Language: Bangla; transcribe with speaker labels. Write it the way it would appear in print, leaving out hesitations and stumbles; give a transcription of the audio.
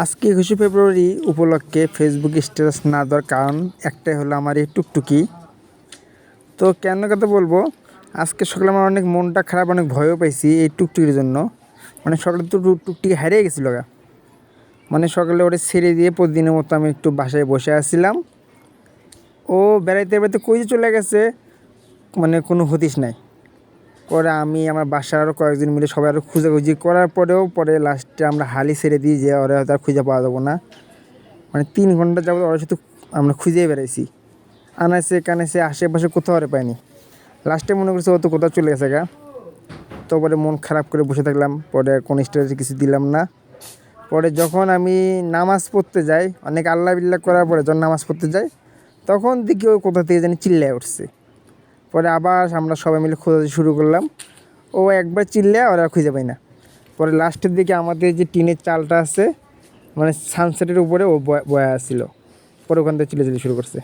Speaker 1: আজকে 21শে ফেব্রুয়ারি উপলক্ষে ফেসবুকে স্ট্যাটাস না দেওয়ার কারণ একটাই হলো আমার এই টুকটুকি। তো কেন কথা বলবো, আজকে সকালে আমার অনেক মনটা খারাপ, অনেক ভয়ও পাইছি এই টুকটুকির জন্য। মানে সকালে তো টুকটুকি হারিয়ে গেছিলো গা। মানে সকালে ওটা ছেড়ে দিয়ে প্রতিদিনের মতো আমি একটু বাসায় বসে আসছিলাম। ও বেড়াইতে বেড়াইতে কই যে চলে গেছে, মানে কোনো হদিস নাই। পরে আমি আমার বাসার আরও কয়েকজন মিলে সবাই আরও খোঁজাখুঁজি করার পরে লাস্টে আমরা হালই ছেড়ে দিই যে ওরা হয়তো আর খুঁজে পাওয়া যাবো না। মানে 3 ঘন্টা যাবত ওরা শুধু আমরা খুঁজেই বেড়াইছি, আনাইছে কানাইছে, আশেপাশে কোথাও ওরে পাইনি। লাস্টে মনে করছে ও তো কোথাও চলে গেছে গা। তো পরে মন খারাপ করে বসে থাকলাম, পরে কোনো স্ট্যাটাসে কিছু দিলাম না। পরে যখন আমি নামাজ পড়তে যাই, অনেক আল্লাহ বিল্লাহ করার পরে যখন নামাজ পড়তে যাই, তখন দেখি ও কোথা থেকে জানি চিল্লায় উঠছে। পরে আবার আমরা সবাই মিলে খোঁজাতে শুরু করলাম। ও একবার চিল্লায় ওরা খুঁজে পাই না। পরে লাস্টের দিকে আমাদের যে টিনের চালটা আছে, মানে সানসেটের উপরে ও বয়া আসছিল। পরে ওখান থেকে চিল্লাচিল্লি শুরু করছে।